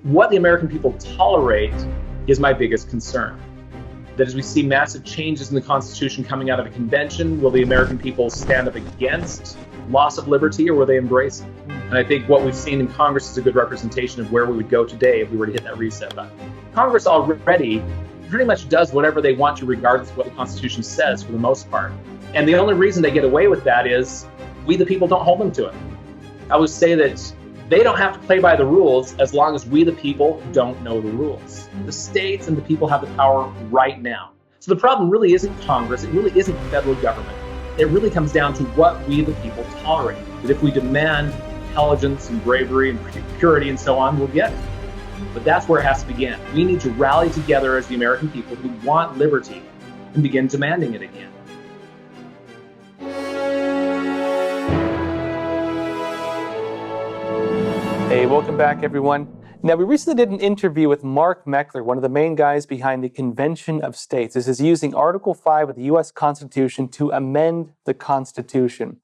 What the American people tolerate is my biggest concern. That as we see massive changes in the Constitution coming out of a convention, will the American people stand up against loss of liberty, or will they embrace it? And I think what we've seen in Congress is a good representation of where we would go today if we were to hit that reset button. Congress already pretty much does whatever they want to, regardless of what the Constitution says, for the most part. And the only reason they get away with that is we, the people, don't hold them to it. I would say that they don't have to play by the rules as long as we, the people, don't know the rules. The states and the people have the power right now. So the problem really isn't Congress. It really isn't the federal government. It really comes down to what we, the people, tolerate. That if we demand intelligence and bravery and purity and so on, we'll get it. But that's where it has to begin. We need to rally together as the American people who want liberty and begin demanding it again. Hey, welcome back, everyone. Now, we recently did an interview with Mark Meckler, one of the main guys behind the Convention of States. This is using Article 5 of the U.S. Constitution to amend the Constitution.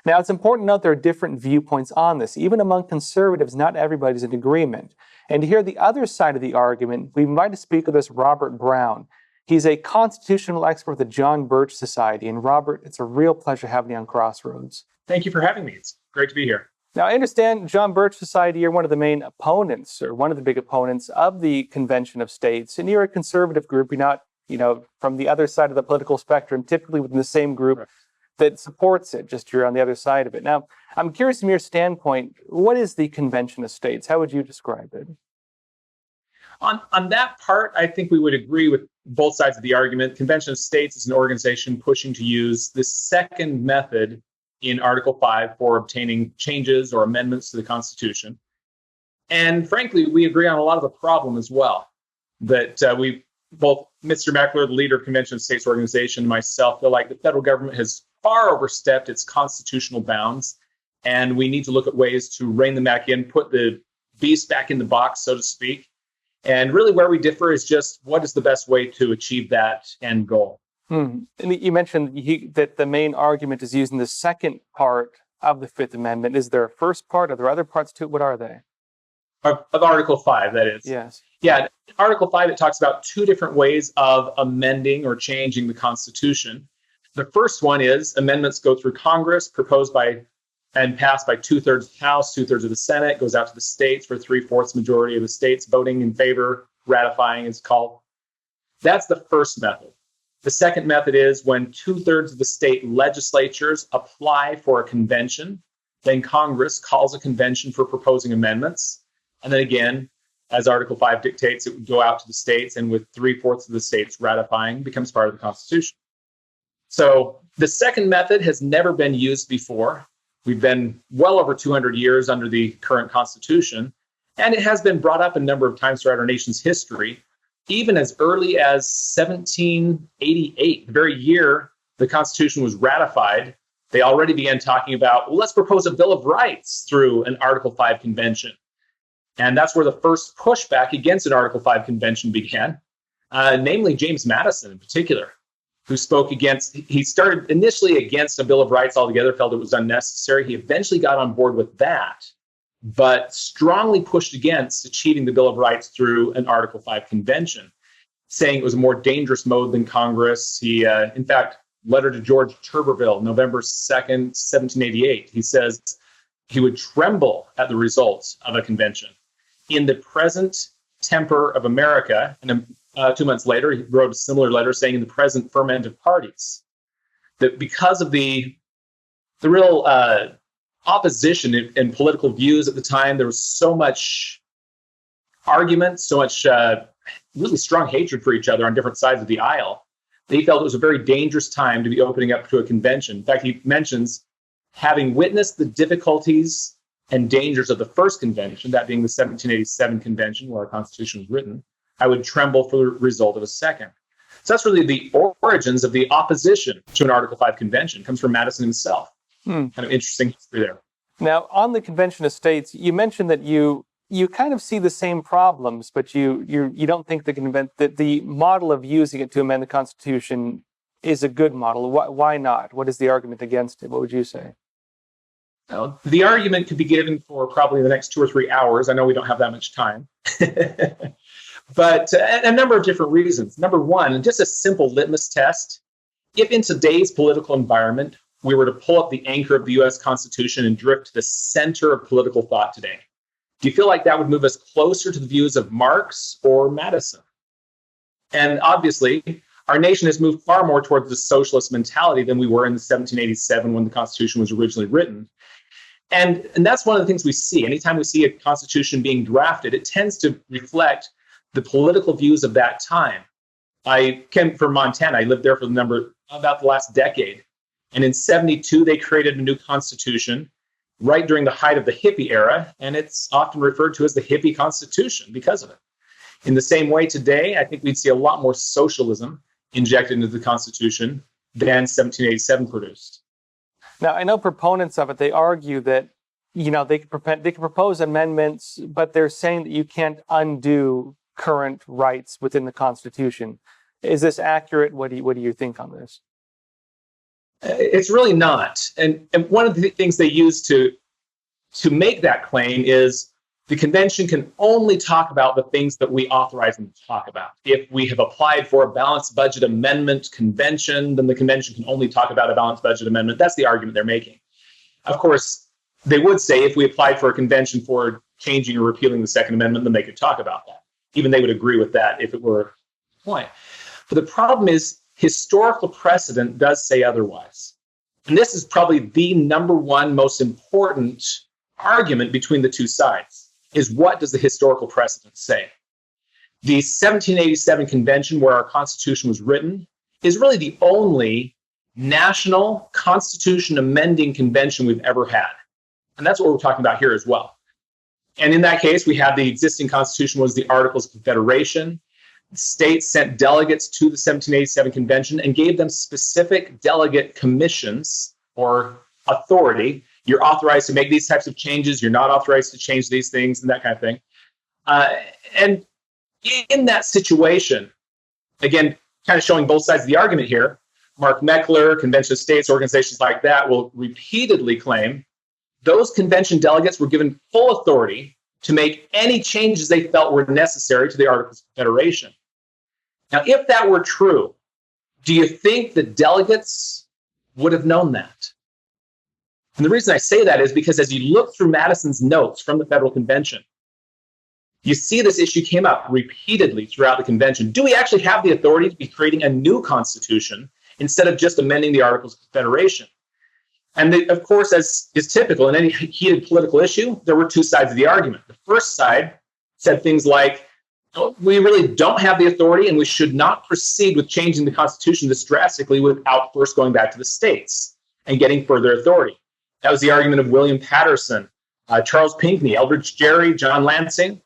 Now, it's important to note there are different viewpoints on this. Even among conservatives, not everybody's in agreement. And to hear the other side of the argument, we invite to speak with us Robert Brown. He's a constitutional expert with the John Birch Society. And Robert, it's a real pleasure having you on Crossroads. Thank you for having me. It's great to be here. Now, I understand John Birch Society, you're one of the main opponents, or one of the big opponents of the Convention of States, and you're a conservative group. You're not, from the other side of the political spectrum, typically within the same group that supports it, just you're on the other side of it. Now, I'm curious from your standpoint, what is the Convention of States? How would you describe it? On that part, I think we would agree with both sides of the argument. Convention of States is an organization pushing to use this second method in Article 5 for obtaining changes or amendments to the Constitution. And frankly, we agree on a lot of the problem as well. That we, both Mr. Meckler, the leader of Convention of States organization, and myself feel like the federal government has far overstepped its constitutional bounds, and we need to look at ways to rein them back in, put the beast back in the box, so to speak. And really where we differ is just what is the best way to achieve that end goal. And you mentioned that the main argument is using the second part of the Fifth Amendment. Is there a first part? Are there other parts to it? What are they? Of Article 5, that is. Yes. Yeah, Article 5, it talks about two different ways of amending or changing the Constitution. The first one is amendments go through Congress, proposed by and passed by 2/3 of the House, 2/3 of the Senate, goes out to the states for 3/4 majority of the states voting in favor, ratifying is called. That's the first method. The second method is when 2/3 of the state legislatures apply for a convention, then Congress calls a convention for proposing amendments. And then again, as Article 5 dictates, it would go out to the states, and with 3/4 of the states ratifying, becomes part of the Constitution. So the second method has never been used before. We've been well over 200 years under the current Constitution, and it has been brought up a number of times throughout our nation's history. Even as early as 1788, the very year the Constitution was ratified, they already began talking about, well, let's propose a Bill of Rights through an Article 5 convention. And that's where the first pushback against an Article 5 convention began, namely James Madison in particular, who spoke against, he started initially against a Bill of Rights altogether, felt it was unnecessary. He eventually got on board with that, but strongly pushed against achieving the Bill of Rights through an Article 5 convention, saying it was a more dangerous mode than Congress. He, in fact, letter to George Turberville, November 2nd, 1788, he says he would tremble at the results of a convention. In the present temper of America, and 2 months later, he wrote a similar letter saying in the present ferment of parties, that because of the real opposition in political views at the time, there was so much argument, so much really strong hatred for each other on different sides of the aisle. They felt it was a very dangerous time to be opening up to a convention. In fact, he mentions having witnessed the difficulties and dangers of the first convention, that being the 1787 convention where our Constitution was written, I would tremble for the result of a second. So that's really the origins of the opposition to an Article 5 convention. It comes from Madison himself. Kind of interesting history there. Now, on the Convention of States, you mentioned that you kind of see the same problems, but you don't think that the model of using it to amend the Constitution is a good model. Why not? What is the argument against it? What would you say? Now, the argument could be given for probably the next 2 or 3 hours. I know we don't have that much time. But a number of different reasons. Number one, just a simple litmus test. If in today's political environment, we were to pull up the anchor of the US Constitution and drift to the center of political thought today, do you feel like that would move us closer to the views of Marx or Madison? And obviously, our nation has moved far more towards the socialist mentality than we were in 1787 when the Constitution was originally written. And that's one of the things we see. Anytime we see a Constitution being drafted, it tends to reflect the political views of that time. I came from Montana. I lived there for about the last decade. And in 72, they created a new Constitution right during the height of the hippie era. And it's often referred to as the hippie Constitution because of it. In the same way today, I think we'd see a lot more socialism injected into the Constitution than 1787 produced. Now, I know proponents of it, they argue that, they can propose amendments, but they're saying that you can't undo current rights within the Constitution. Is this accurate? What do you think on this? It's really not. And one of the things they use to make that claim is the convention can only talk about the things that we authorize them to talk about. If we have applied for a balanced budget amendment convention, then the convention can only talk about a balanced budget amendment. That's the argument they're making. Of course, they would say if we applied for a convention for changing or repealing the Second Amendment, then they could talk about that. Even they would agree with that if it were a point. But the problem is historical precedent does say otherwise. And this is probably the number one most important argument between the two sides, is what does the historical precedent say? The 1787 convention, where our Constitution was written, is really the only national Constitution amending convention we've ever had. And that's what we're talking about here as well. And in that case, we had the existing Constitution was the Articles of Confederation. States sent delegates to the 1787 convention and gave them specific delegate commissions or authority. You're authorized to make these types of changes. You're not authorized to change these things and that kind of thing. And in that situation, again, kind of showing both sides of the argument here, Mark Meckler, Convention of States, organizations like that will repeatedly claim those convention delegates were given full authority to make any changes they felt were necessary to the Articles of Confederation. Now, if that were true, do you think the delegates would have known that? And the reason I say that is because as you look through Madison's notes from the Federal Convention, you see this issue came up repeatedly throughout the convention. Do we actually have the authority to be creating a new constitution instead of just amending the Articles of Confederation? And of course, as is typical in any heated political issue, there were two sides of the argument. The first side said things like, we really don't have the authority and we should not proceed with changing the Constitution this drastically without first going back to the states and getting further authority. That was the argument of William Patterson, Charles Pinckney, Eldridge Gerry, John Lansing.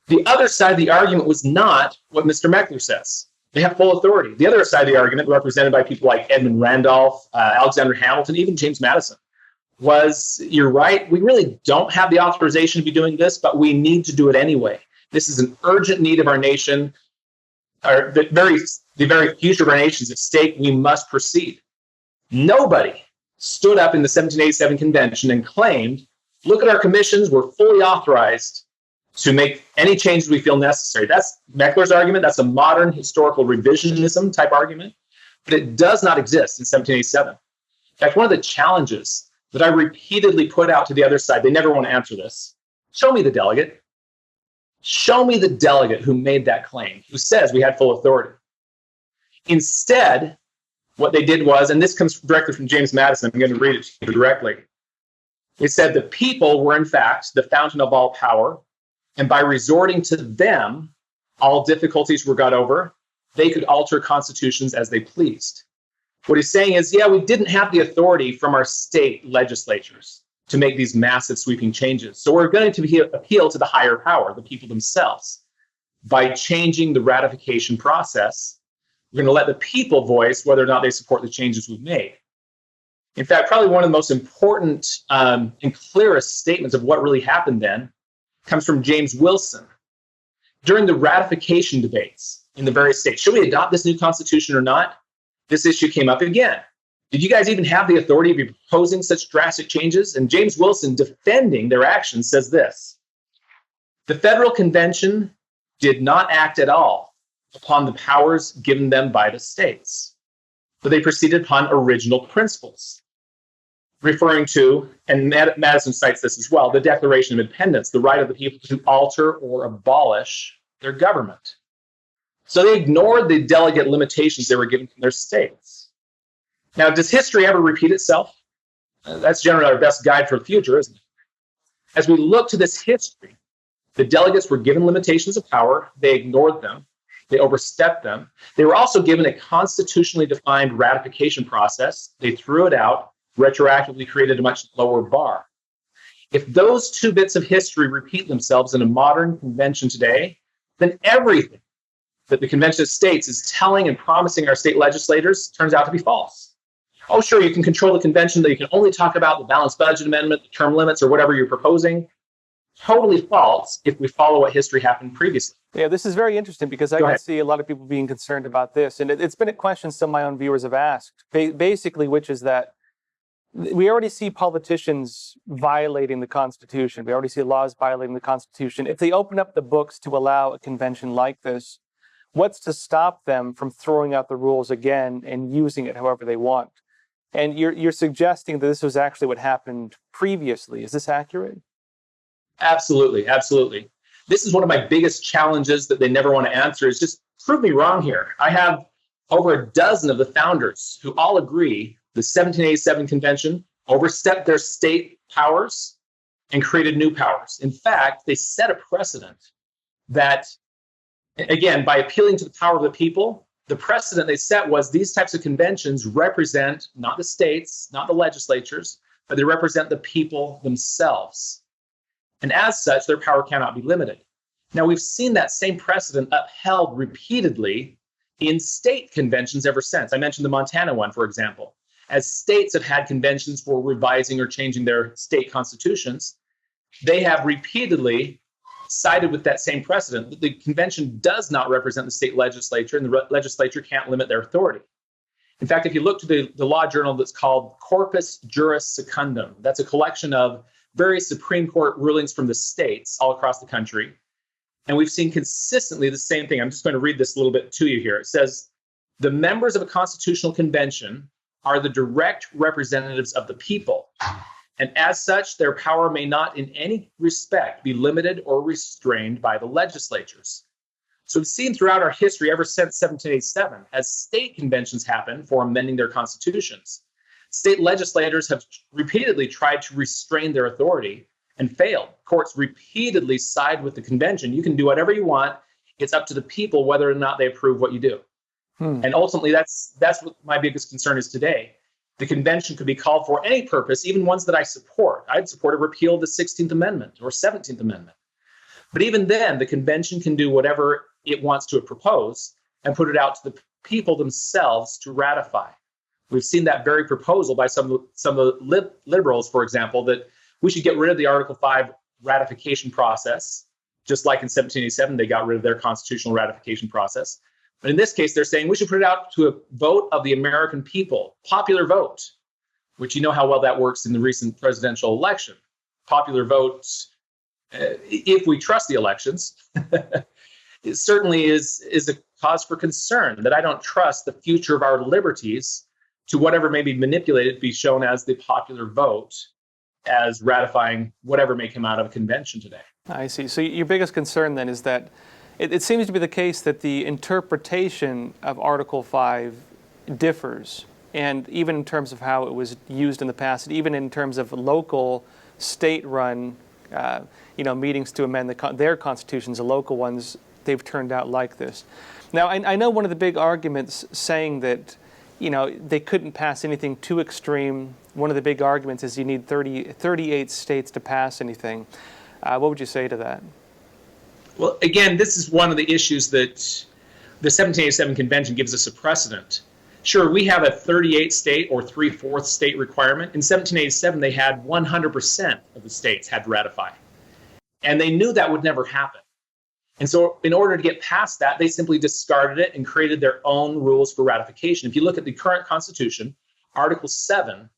The other side of the argument was not what Mr. Meckler says. They have full authority. The other side of the argument, represented by people like Edmund Randolph, Alexander Hamilton, even James Madison, was, you're right, we really don't have the authorization to be doing this, but we need to do it anyway. This is an urgent need of our nation, or the very future of our nation is at stake. We must proceed. Nobody stood up in the 1787 convention and claimed, look at our commissions, we're fully authorized to make any changes we feel necessary. That's Meckler's argument. That's a modern historical revisionism type argument, but it does not exist in 1787. In fact, one of the challenges that I repeatedly put out to the other side, they never want to answer this. Show me the delegate. Show me the delegate who made that claim, who says we had full authority. Instead, what they did was, and this comes directly from James Madison, I'm going to read it to you directly. It said the people were in fact the fountain of all power, and by resorting to them, all difficulties were got over. They could alter constitutions as they pleased. What he's saying is, yeah, we didn't have the authority from our state legislatures to make these massive sweeping changes. So we're going to appeal to the higher power, the people themselves. By changing the ratification process, we're going to let the people voice whether or not they support the changes we've made. In fact, probably one of the most important and clearest statements of what really happened then comes from James Wilson. During the ratification debates in the various states, should we adopt this new constitution or not? This issue came up again. Did you guys even have the authority to be proposing such drastic changes? And James Wilson, defending their actions, says this: the Federal Convention did not act at all upon the powers given them by the states, but they proceeded upon original principles, referring to, and Madison cites this as well, the Declaration of Independence, the right of the people to alter or abolish their government. So they ignored the delegate limitations they were given from their states. Now, does history ever repeat itself? That's generally our best guide for the future, isn't it? As we look to this history, the delegates were given limitations of power. They ignored them. They overstepped them. They were also given a constitutionally defined ratification process. They threw it out, retroactively created a much lower bar. If those two bits of history repeat themselves in a modern convention today, then everything that the Convention of States is telling and promising our state legislators turns out to be false. Oh, sure, you can control the convention, that you can only talk about the balanced budget amendment, the term limits, or whatever you're proposing. Totally false if we follow what history happened previously. Yeah, this is very interesting because I can see a lot of people being concerned about this. And it's been a question some of my own viewers have asked, basically, which is that we already see politicians violating the Constitution. We already see laws violating the Constitution. If they open up the books to allow a convention like this, what's to stop them from throwing out the rules again and using it however they want? And you're suggesting that this was actually what happened previously. Is this accurate? Absolutely, absolutely. This is one of my biggest challenges that they never want to answer, is just prove me wrong here. I have over a dozen of the founders who all agree the 1787 convention overstepped their state powers and created new powers. In fact, they set a precedent that, again, by appealing to the power of the people, the precedent they set was these types of conventions represent not the states, not the legislatures, but they represent the people themselves. And as such, their power cannot be limited. Now, we've seen that same precedent upheld repeatedly in state conventions ever since. I mentioned the Montana one, for example. As states have had conventions for revising or changing their state constitutions, they have repeatedly sided with that same precedent, that the convention does not represent the state legislature, and the legislature can't limit their authority. In fact, if you look to the law journal that's called Corpus Juris Secundum, that's a collection of various Supreme Court rulings from the states all across the country. And we've seen consistently the same thing. I'm just going to read this a little bit to you here. It says, the members of a constitutional convention are the direct representatives of the people. And as such, their power may not in any respect be limited or restrained by the legislatures. So we've seen throughout our history, ever since 1787, as state conventions happen for amending their constitutions, state legislators have repeatedly tried to restrain their authority and failed. Courts repeatedly side with the convention. You can do whatever you want. It's up to the people whether or not they approve what you do. And ultimately, that's what my biggest concern is today. The convention could be called for any purpose, even ones that I support. I'd support a repeal of the 16th Amendment or 17th Amendment. But even then, the convention can do whatever it wants to propose and put it out to the people themselves to ratify. We've seen that very proposal by some of the liberals, for example, that we should get rid of the Article 5 ratification process, just like in 1787, they got rid of their constitutional ratification process. But in this case, they're saying we should put it out to a vote of the American people, popular vote, which you know how well that works in the recent presidential election. Popular votes, if we trust the elections, it certainly is a cause for concern that I don't trust the future of our liberties to whatever may be manipulated to be shown as the popular vote as ratifying whatever may come out of a convention today. I see. So your biggest concern then is that it seems to be the case that the interpretation of Article 5 differs, and even in terms of how it was used in the past, and even in terms of local, state-run, meetings to amend their constitutions, the local ones, they've turned out like this. Now, I know one of the big arguments saying that, they couldn't pass anything too extreme. One of the big arguments is you need 38 states to pass anything. What would you say to that? Well, again, this is one of the issues that the 1787 convention gives us a precedent. Sure, we have a 38 state or 3/4 state requirement. In 1787, they had 100% of the states had to ratify. And they knew that would never happen. And so in order to get past that, they simply discarded it and created their own rules for ratification. If you look at the current Constitution, Article 7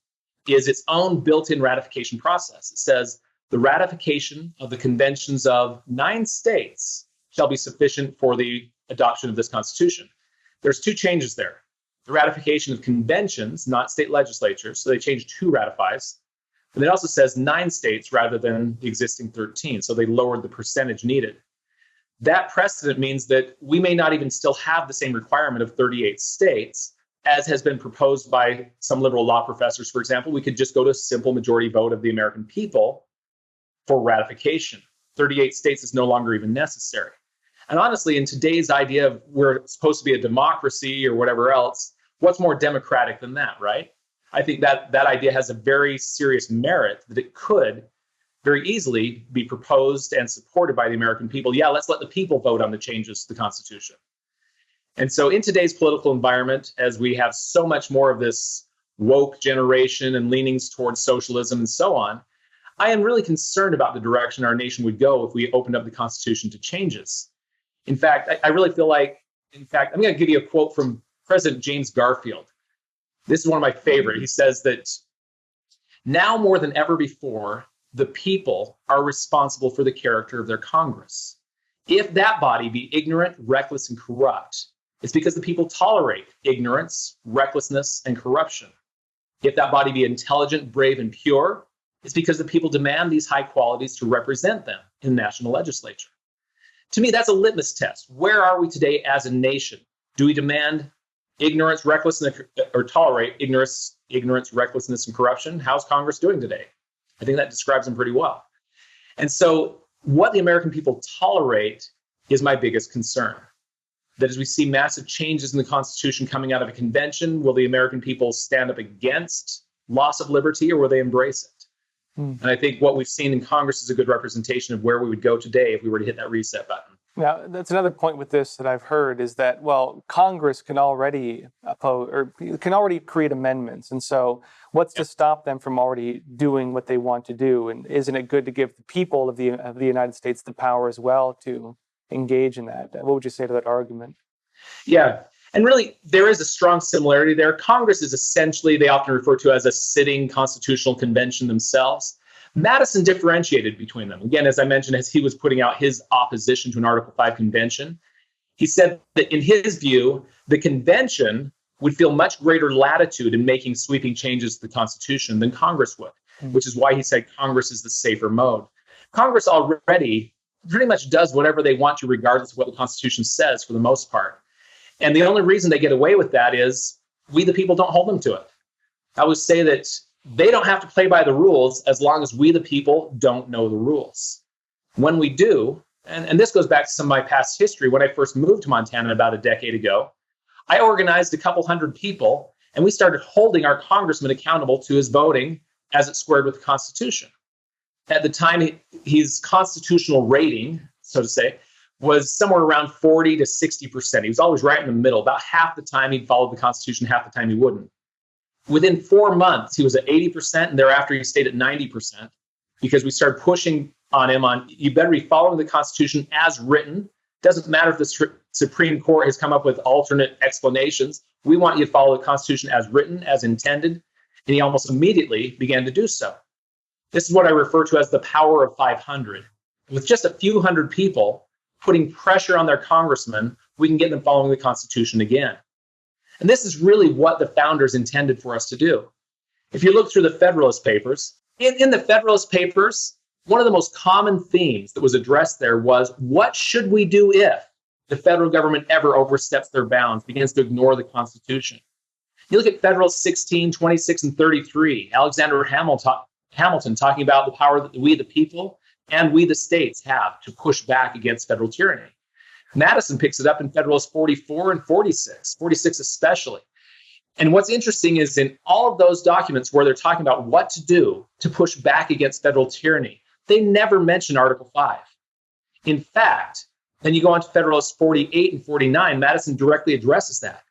is its own built-in ratification process. It says the ratification of the conventions of 9 states shall be sufficient for the adoption of this Constitution. There's 2 changes there. The ratification of conventions, not state legislatures, so they changed 2 ratifies. And it also says 9 states rather than the existing 13, so they lowered the percentage needed. That precedent means that we may not even still have the same requirement of 38 states, as has been proposed by some liberal law professors. For example, we could just go to a simple majority vote of the American people for ratification. 38 states is no longer even necessary. And honestly, in today's idea of we're supposed to be a democracy or whatever else, what's more democratic than that, right? I think that idea has a very serious merit that it could very easily be proposed and supported by the American people. Yeah, let's let the people vote on the changes to the Constitution. And so in today's political environment, as we have so much more of this woke generation and leanings towards socialism and so on, I am really concerned about the direction our nation would go if we opened up the Constitution to changes. In fact, I really feel like, I'm going to give you a quote from President James Garfield. This is one of my favorite. He says that now more than ever before, the people are responsible for the character of their Congress. If that body be ignorant, reckless, and corrupt, it's because the people tolerate ignorance, recklessness, and corruption. If that body be intelligent, brave, and pure, it's because the people demand these high qualities to represent them in the national legislature. To me, that's a litmus test. Where are we today as a nation? Do we demand ignorance, recklessness, or tolerate ignorance, recklessness, and corruption? How's Congress doing today? I think that describes them pretty well. And so what the American people tolerate is my biggest concern. That as we see massive changes in the Constitution coming out of a convention, will the American people stand up against loss of liberty, or will they embrace it? And I think what we've seen in Congress is a good representation of where we would go today if we were to hit that reset button. Now, that's another point with this that I've heard is that, well, Congress can already oppose or can already create amendments. And so what's to stop them from already doing what they want to do? And isn't it good to give the people of the United States the power as well to engage in that? What would you say to that argument? Yeah. And really, there is a strong similarity there. Congress is essentially, they often refer to as a sitting constitutional convention themselves. Madison differentiated between them. Again, as I mentioned, as he was putting out his opposition to an Article 5 convention, he said that in his view, the convention would feel much greater latitude in making sweeping changes to the Constitution than Congress would, which is why he said Congress is the safer mode. Congress already pretty much does whatever they want to, regardless of what the Constitution says for the most part. And the only reason they get away with that is we, the people, don't hold them to it. I would say that they don't have to play by the rules as long as we, the people, don't know the rules. When we do, and this goes back to some of my past history, when I first moved to Montana about a decade ago, I organized a couple hundred people, and we started holding our congressman accountable to his voting as it squared with the Constitution. At the time, his constitutional rating, so to say, was somewhere around 40 to 60%. He was always right in the middle. About half the time he'd followed the Constitution, half the time he wouldn't. Within 4 months, he was at 80%, and thereafter he stayed at 90% because we started pushing on him on, you better be following the Constitution as written. Doesn't matter if the Supreme Court has come up with alternate explanations. We want you to follow the Constitution as written, as intended. And he almost immediately began to do so. This is what I refer to as the power of 500. With just a few hundred people putting pressure on their congressman, we can get them following the Constitution again. And this is really what the founders intended for us to do. If you look through the Federalist Papers, in the Federalist Papers, one of the most common themes that was addressed there was, what should we do if the federal government ever oversteps their bounds, begins to ignore the Constitution? You look at Federalist 16, 26, and 33, Alexander Hamilton talking about the power that we, the people, and we, the states, have to push back against federal tyranny. Madison picks it up in Federalist 44 and 46 especially. And what's interesting is in all of those documents where they're talking about what to do to push back against federal tyranny, they never mention Article 5. In fact, then you go on to Federalist 48 and 49, Madison directly addresses that.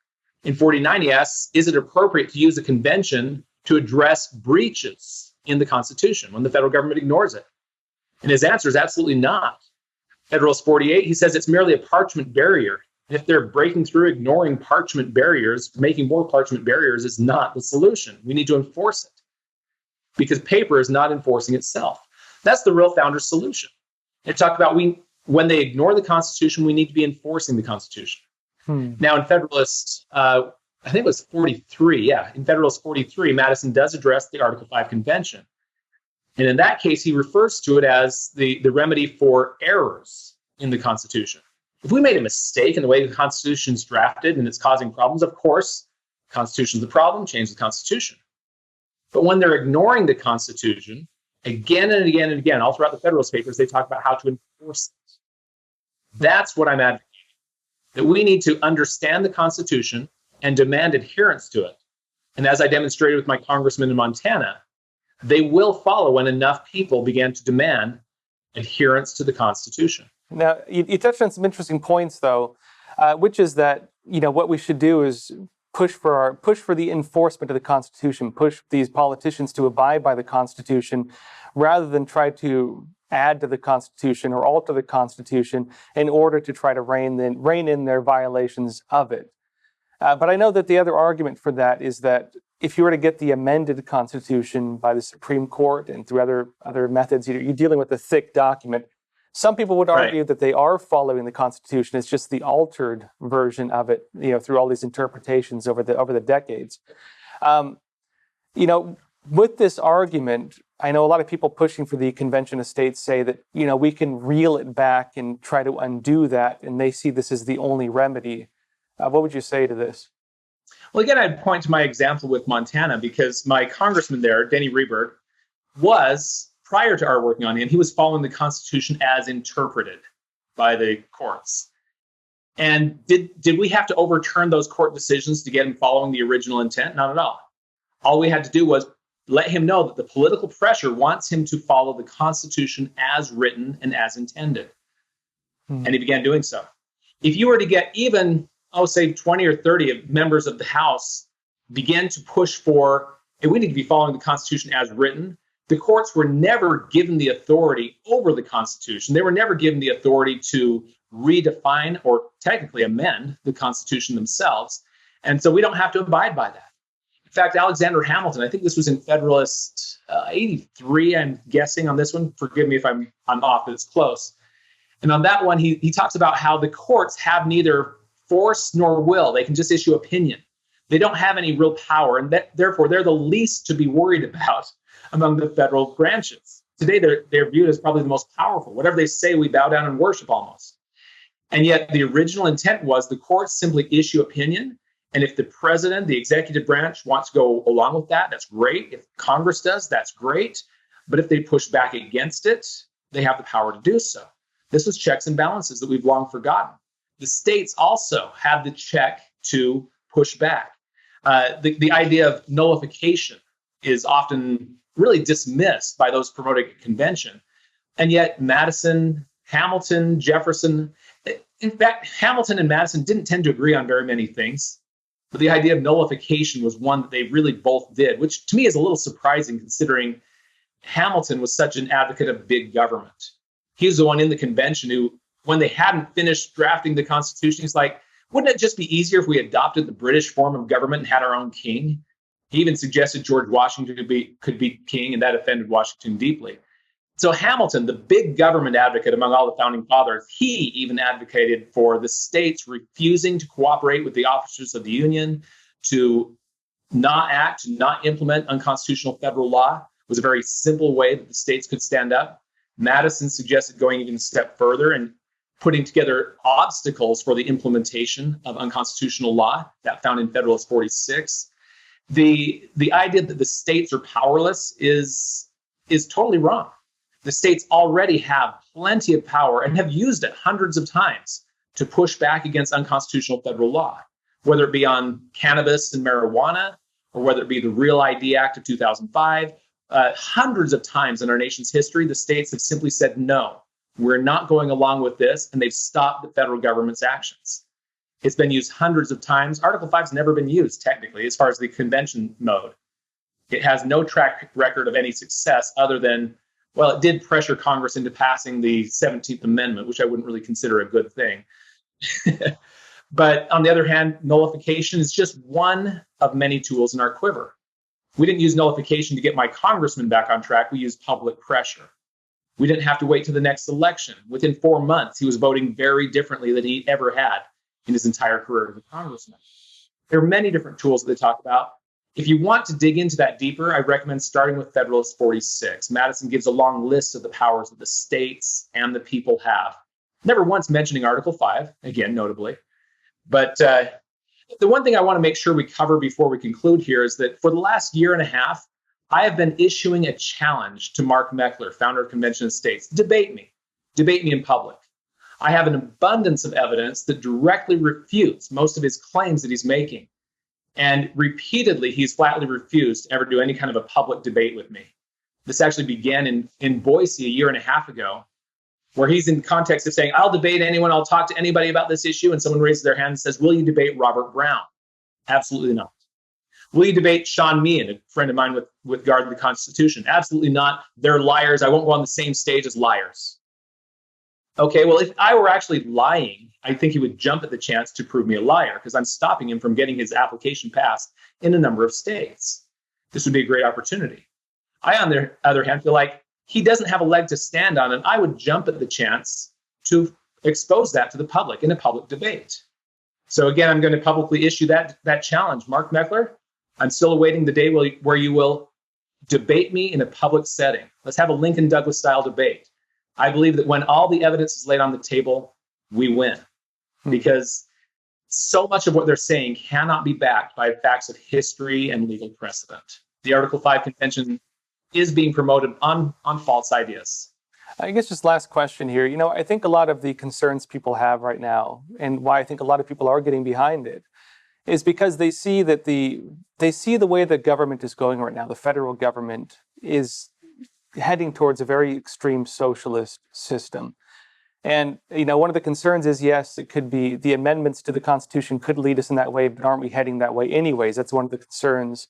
In 49, he asks, is it appropriate to use a convention to address breaches in the Constitution when the federal government ignores it? And his answer is absolutely not. Federalist 48, he says it's merely a parchment barrier If they're breaking through, ignoring parchment barriers, making more parchment barriers is not the solution. We need to enforce it because paper is not enforcing itself. That's the real founder's solution. They talk about when they ignore the Constitution, we need to be enforcing the Constitution. Now, in Federalist, I think it was 43, yeah, in Federalist 43, Madison does address the Article 5 Convention. And in that case, he refers to it as the remedy for errors in the Constitution. If we made a mistake in the way the Constitution is drafted and it's causing problems, of course, the Constitution is the problem, change the Constitution. But when they're ignoring the Constitution, again and again and again, all throughout the Federalist Papers, they talk about how to enforce it. That's what I'm advocating, that we need to understand the Constitution and demand adherence to it. And as I demonstrated with my congressman in Montana, they will follow when enough people begin to demand adherence to the Constitution. Now, you touched on some interesting points, though, which is that, what we should do is push for the enforcement of the Constitution, push these politicians to abide by the Constitution, rather than try to add to the Constitution or alter the Constitution in order to try to rein in their violations of it. But I know that the other argument for that is that if you were to get the amended Constitution by the Supreme Court and through other methods, you're dealing with a thick document. Some people would argue that they are following the Constitution. It's just the altered version of it, through all these interpretations over the decades. With this argument, I know a lot of people pushing for the Convention of States say that, we can reel it back and try to undo that, and they see this as the only remedy. What would you say to this? Well, again, I'd point to my example with Montana because my congressman there, Denny Rehberg, was, prior to our working on him, he was following the Constitution as interpreted by the courts. And did we have to overturn those court decisions to get him following the original intent? Not at all. All we had to do was let him know that the political pressure wants him to follow the Constitution as written and as intended. And he began doing so. If you were to get even, say 20 or 30 of members of the House begin to push for, hey, we need to be following the Constitution as written, the courts were never given the authority over the Constitution. They were never given the authority to redefine or technically amend the Constitution themselves. And so we don't have to abide by that. In fact, Alexander Hamilton, I think this was in Federalist 83, I'm guessing on this one. Forgive me if I'm off, but it's close. And on that one, he talks about how the courts have neither force nor will. They can just issue opinion. They don't have any real power, and therefore they're the least to be worried about among the federal branches. Today, they're viewed as probably the most powerful. Whatever they say, we bow down and worship almost. And yet the original intent was the courts simply issue opinion. And if the president, the executive branch, wants to go along with that, that's great. If Congress does, that's great. But if they push back against it, they have the power to do so. This was checks and balances that we've long forgotten. The states also have the check to push back. The idea of nullification is often really dismissed by those promoting a convention. And yet Madison, Hamilton, Jefferson, in fact, Hamilton and Madison didn't tend to agree on very many things. But the idea of nullification was one that they really both did, which to me is a little surprising considering Hamilton was such an advocate of big government. He was the one in the convention who, when they hadn't finished drafting the Constitution, he's like, wouldn't it just be easier if we adopted the British form of government and had our own king? He even suggested George Washington could be king, and that offended Washington deeply. So Hamilton, the big government advocate among all the founding fathers, he even advocated for the states refusing to cooperate with the officers of the Union, to not act, to not implement unconstitutional federal law. It was a very simple way that the states could stand up. Madison suggested going even a step further and putting together obstacles for the implementation of unconstitutional law, that found in Federalist 46. The idea that the states are powerless is totally wrong. The states already have plenty of power and have used it hundreds of times to push back against unconstitutional federal law, whether it be on cannabis and marijuana, or whether it be the Real ID Act of 2005. Hundreds of times in our nation's history, the states have simply said, no, we're not going along with this, and they've stopped the federal government's actions. It's been used hundreds of times. Article 5 has never been used, technically, as far as the convention mode. It has no track record of any success other than, well, it did pressure Congress into passing the 17th Amendment, which I wouldn't really consider a good thing. But on the other hand, nullification is just one of many tools in our quiver. We didn't use nullification to get my congressman back on track. We used public pressure. We didn't have to wait to the next election. Within 4 months, he was voting very differently than he ever had in his entire career as a congressman. There are many different tools that they talk about. If you want to dig into that deeper, I recommend starting with Federalist 46. Madison gives a long list of the powers that the states and the people have. Never once mentioning Article 5, again, notably. But the one thing I want to make sure we cover before we conclude here is that for the last year and a half, I have been issuing a challenge to Mark Meckler, founder of Convention of States. Debate me in public. I have an abundance of evidence that directly refutes most of his claims that he's making. And repeatedly, he's flatly refused to ever do any kind of a public debate with me. This actually began in Boise a year and a half ago, where he's in context of saying, I'll debate anyone, I'll talk to anybody about this issue. And someone raises their hand and says, will you debate Robert Brown? Absolutely not. Will you debate Sean Meehan, a friend of mine with regard to the Constitution? Absolutely not. They're liars. I won't go on the same stage as liars. Okay, well, if I were actually lying, I think he would jump at the chance to prove me a liar because I'm stopping him from getting his application passed in a number of states. This would be a great opportunity. I, on the other hand, feel like he doesn't have a leg to stand on, and I would jump at the chance to expose that to the public in a public debate. So again, I'm going to publicly issue that challenge. Mark Meckler, I'm still awaiting the day where you will debate me in a public setting. Let's have a Lincoln Douglas style debate. I believe that when all the evidence is laid on the table, we win. Because so much of what they're saying cannot be backed by facts of history and legal precedent. The Article 5 Convention is being promoted on false ideas. I guess just last question here. I think a lot of the concerns people have right now, and why I think a lot of people are getting behind it, is because they see the way the government is going right now. The federal government is heading towards a very extreme socialist system. And, one of the concerns is, yes, it could be the amendments to the Constitution could lead us in that way, but aren't we heading that way anyways? That's one of the concerns.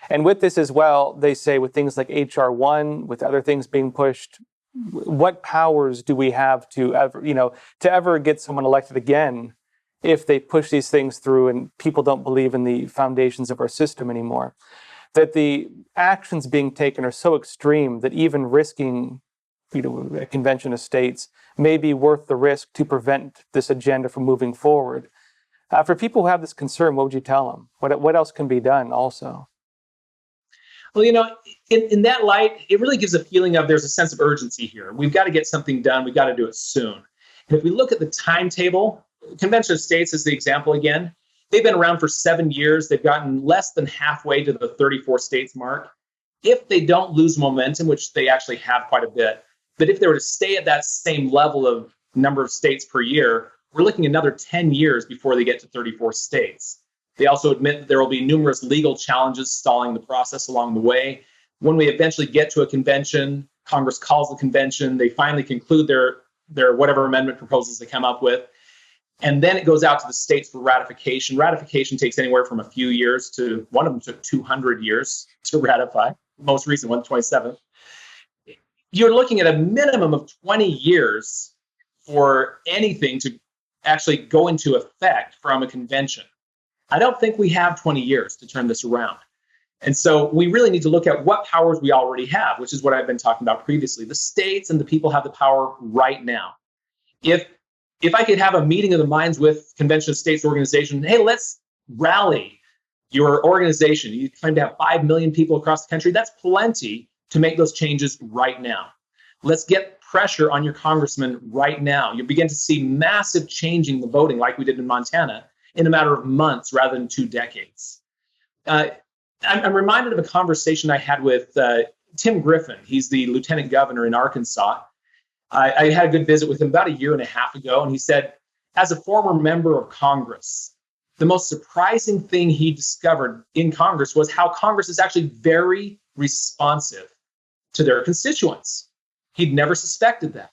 And with this as well, they say with things like H.R. 1, with other things being pushed, what powers do we have to ever get someone elected again if they push these things through and people don't believe in the foundations of our system anymore? That the actions being taken are so extreme that even risking a convention of states may be worth the risk to prevent this agenda from moving forward. For people who have this concern, what would you tell them? What else can be done also? Well, in that light, it really gives a feeling of there's a sense of urgency here. We've got to get something done. We've got to do it soon. And if we look at the timetable, Convention of States is the example again. They've been around for 7 years. They've gotten less than halfway to the 34 states mark. If they don't lose momentum, which they actually have quite a bit, but if they were to stay at that same level of number of states per year, we're looking another 10 years before they get to 34 states. They also admit that there will be numerous legal challenges stalling the process along the way. When we eventually get to a convention, Congress calls the convention, they finally conclude their whatever amendment proposals they come up with, and then it goes out to the states for ratification. Ratification takes anywhere from a few years to, one of them took 200 years to ratify, the most recent one, 27. You're looking at a minimum of 20 years for anything to actually go into effect from a convention. I don't think we have 20 years to turn this around. And so we really need to look at what powers we already have, which is what I've been talking about previously. The states and the people have the power right now. If I could have a meeting of the minds with Convention of States organization, hey, let's rally your organization. You claim to have 5 million people across the country. That's plenty to make those changes right now. Let's get pressure on your congressman right now. You'll begin to see massive changing the voting like we did in Montana in a matter of months rather than 2 decades. I'm reminded of a conversation I had with Tim Griffin. He's the lieutenant governor in Arkansas. I had a good visit with him about a year and a half ago, and he said, as a former member of Congress, the most surprising thing he discovered in Congress was how Congress is actually very responsive to their constituents. He'd never suspected that.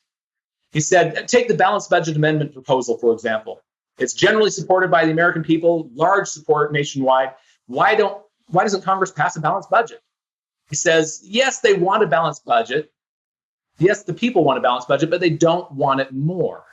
He said, take the balanced budget amendment proposal, for example. It's generally supported by the American people, large support nationwide. Why doesn't Congress pass a balanced budget? He says, yes, they want a balanced budget. Yes, the people want a balanced budget, but they don't want it more.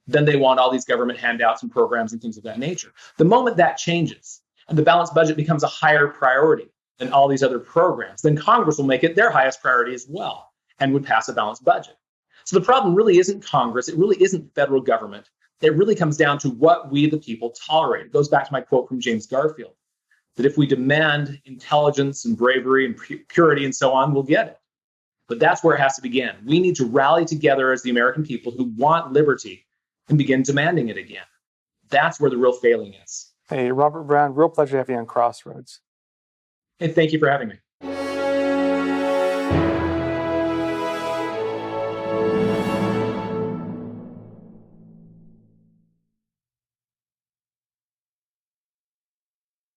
then they want all these government handouts and programs and things of that nature. The moment that changes and the balanced budget becomes a higher priority than all these other programs, then Congress will make it their highest priority as well and would pass a balanced budget. So the problem really isn't Congress. It really isn't federal government. It really comes down to what we, the people, tolerate. It goes back to my quote from James Garfield, that if we demand intelligence and bravery and purity and so on, we'll get it. But that's where it has to begin. We need to rally together as the American people who want liberty and begin demanding it again. That's where the real failing is. Hey, Robert Brown, real pleasure to have you on Crossroads. Hey, thank you for having me.